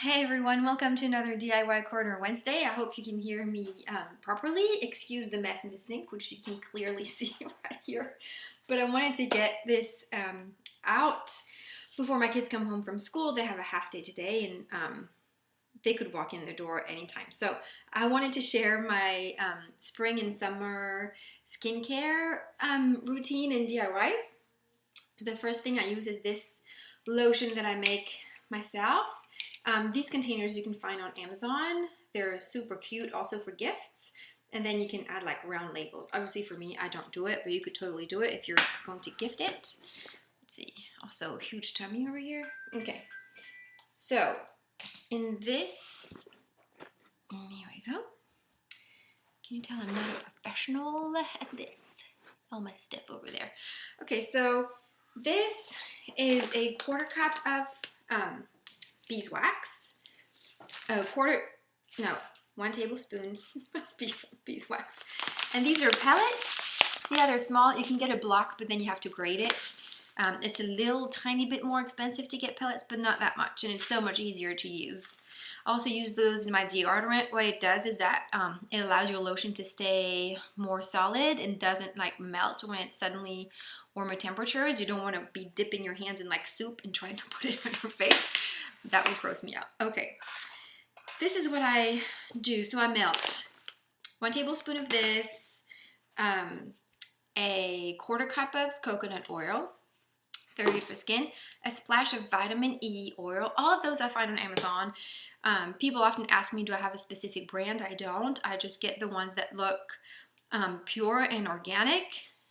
Hey everyone, welcome to another DIY Corner Wednesday. I hope you can hear me properly. Excuse the mess in the sink, which you can clearly see right here. But I wanted to get this out before my kids come home from school. They have a half day today and they could walk in the door anytime. So I wanted to share my spring and summer skincare routine and DIYs. The first thing I use is this lotion that I make myself. These containers you can find on Amazon. They're super cute, also for gifts. And then you can add like round labels. Obviously for me, I don't do it, but you could totally do it if you're going to gift it. Let's see. Also, huge tummy over here. Okay. So, in this, here we go. Can you tell I'm not a professional at this? All my stuff over there. Okay, so this is a quarter cup of beeswax. One tablespoon of beeswax. And these are pellets. See how they're small? You can get a block, but then you have to grate it. It's a little tiny bit more expensive to get pellets, but not that much, and it's so much easier to use. I also use those in my deodorant. What it does is that it allows your lotion to stay more solid and doesn't like melt when it's suddenly warmer temperatures. You don't want to be dipping your hands in like soup and trying to put it on your face. That will gross me out. Okay, this is what I do. So I melt 1 tablespoon of this, a quarter cup of coconut oil, very good for skin, a splash of vitamin E oil. All of those I find on Amazon. People often ask me, do I have a specific brand? I don't. I just get the ones that look pure and organic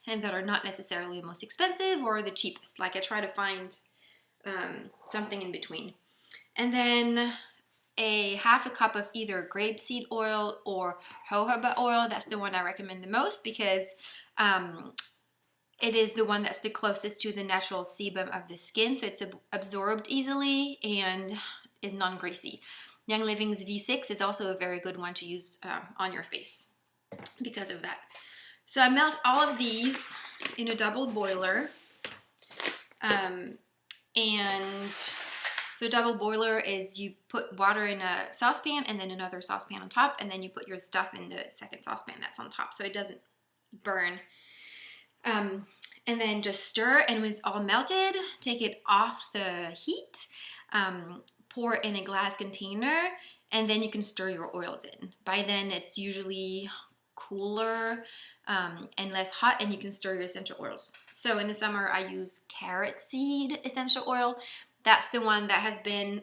and that are not necessarily the most expensive or the cheapest. Like I try to find something in between. And then a half a cup of either grapeseed oil or jojoba oil. That's the one I recommend the most because it is the one that's the closest to the natural sebum of the skin, so it's absorbed easily and is non-greasy. Young Living's V6 is also a very good one to use on your face because of that. So I melt all of these in a double boiler. And so a double boiler is you put water in a saucepan and then another saucepan on top, and then you put your stuff in the second saucepan that's on top so it doesn't burn. And then just stir, and when it's all melted, take it off the heat, pour it in a glass container, and then you can stir your oils in. By then it's usually cooler and less hot, and you can stir your essential oils. So in the summer I use carrot seed essential oil. That's the one that has been,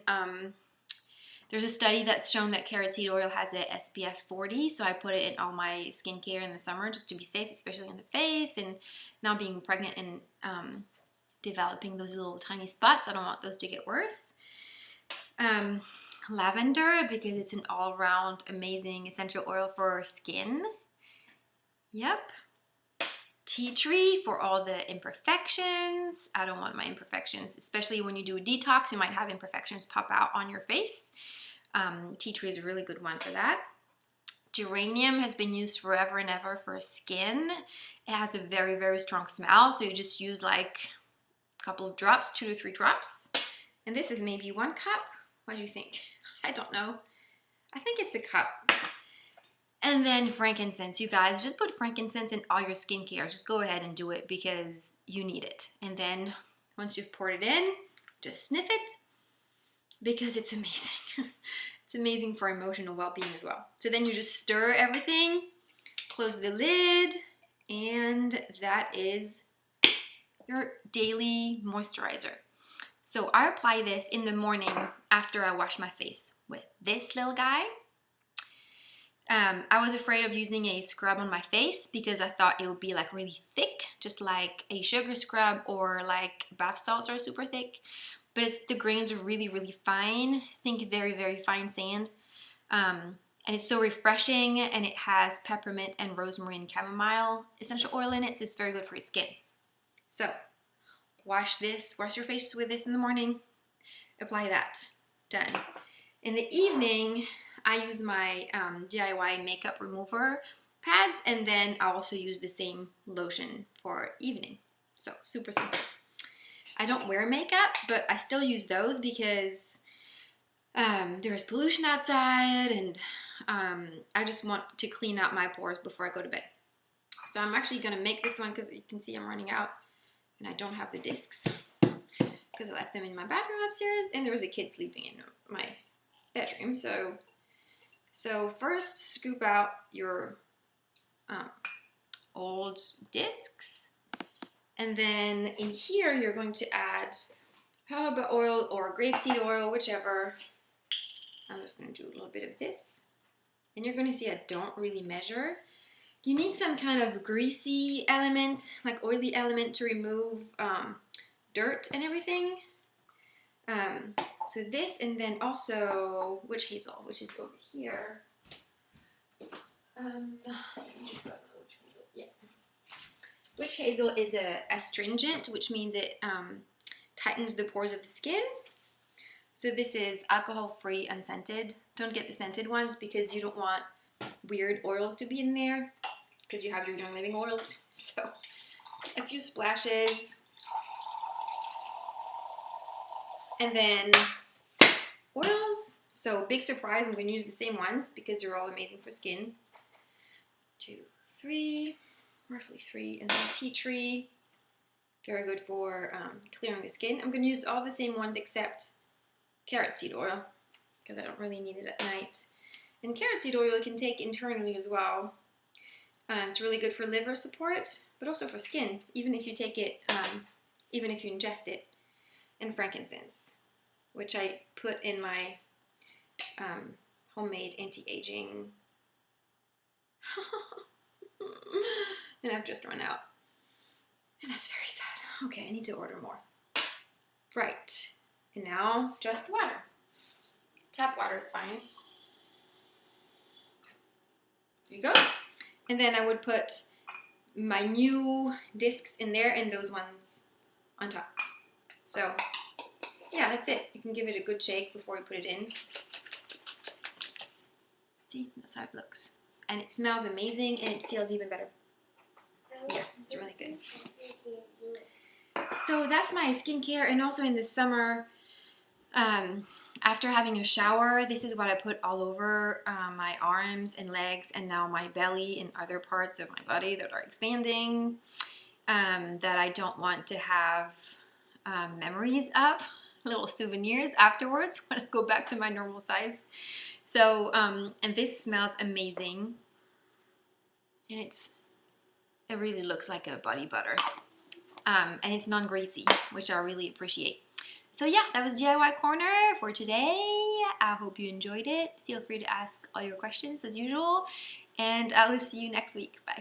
there's a study that's shown that carrot seed oil has a SPF 40, so I put it in all my skincare in the summer just to be safe, especially on the face, and now being pregnant and developing those little tiny spots, I don't want those to get worse. Lavender, because it's an all-round amazing essential oil for skin. Yep. Tea tree for all the imperfections. I don't want my imperfections, especially when you do a detox, you might have imperfections pop out on your face. Tea tree is a really good one for that. Geranium has been used forever and ever for skin. It has a very, very strong smell, so you just use like a couple of drops, 2 to 3 drops. And this is maybe 1 cup. What do you think? I don't know. I think it's a cup. And then frankincense. You guys, just put frankincense in all your skincare. Just go ahead and do it because you need it. And then once you've poured it in, just sniff it because it's amazing. It's amazing for emotional well-being as well. So then you just stir everything, close the lid, and that is your daily moisturizer. So I apply this in the morning after I wash my face with this little guy. I was afraid of using a scrub on my face because I thought it would be like really thick, just like a sugar scrub or like bath salts are super thick. But the grains are really, really fine. Think very, very fine sand. And it's so refreshing, and it has peppermint and rosemary and chamomile essential oil in it, so it's very good for your skin. So wash your face with this in the morning. Apply that. Done. In the evening, I use my DIY makeup remover pads, and then I also use the same lotion for evening. So super simple. I don't wear makeup, but I still use those because There's pollution outside, and I just want to clean out my pores before I go to bed. So I'm actually gonna make this one because you can see I'm running out and I don't have the discs because I left them in my bathroom upstairs, and there was a kid sleeping in my bedroom. So first scoop out your old discs, and then in here you're going to add jojoba oil or grapeseed oil, whichever. I'm just going to do a little bit of this, and you're going to see I don't really measure. You need some kind of greasy element, like oily element, to remove dirt and everything. So this, and then also witch hazel, which is over here. Witch hazel is a astringent, which means it tightens the pores of the skin. So this is alcohol-free, unscented. Don't get the scented ones because you don't want weird oils to be in there because you have your Young Living oils. So a few splashes. And then oils. So big surprise, I'm going to use the same ones because they're all amazing for skin. 2, 3, roughly 3, and then tea tree. Very good for clearing the skin. I'm going to use all the same ones except carrot seed oil because I don't really need it at night. And carrot seed oil you can take internally as well. It's really good for liver support, but also for skin, even if you take it, even if you ingest it. And frankincense, which I put in my homemade anti-aging. And I've just run out. And that's very sad. Okay, I need to order more. Right. And now just water. Tap water is fine. There you go. And then I would put my new discs in there and those ones on top. So yeah, that's it. You can give it a good shake before you put it in. See, that's how it looks. And it smells amazing and it feels even better. Yeah, it's really good. So that's my skincare, and also in the summer, after having a shower, this is what I put all over my arms and legs, and now my belly and other parts of my body that are expanding, that I don't want to have memories of, little souvenirs afterwards when I go back to my normal size. So, and this smells amazing, and it really looks like a body butter. And it's non-greasy, which I really appreciate. So yeah, that was DIY Corner for today. I hope you enjoyed it. Feel free to ask all your questions as usual, and I will see you next week. Bye.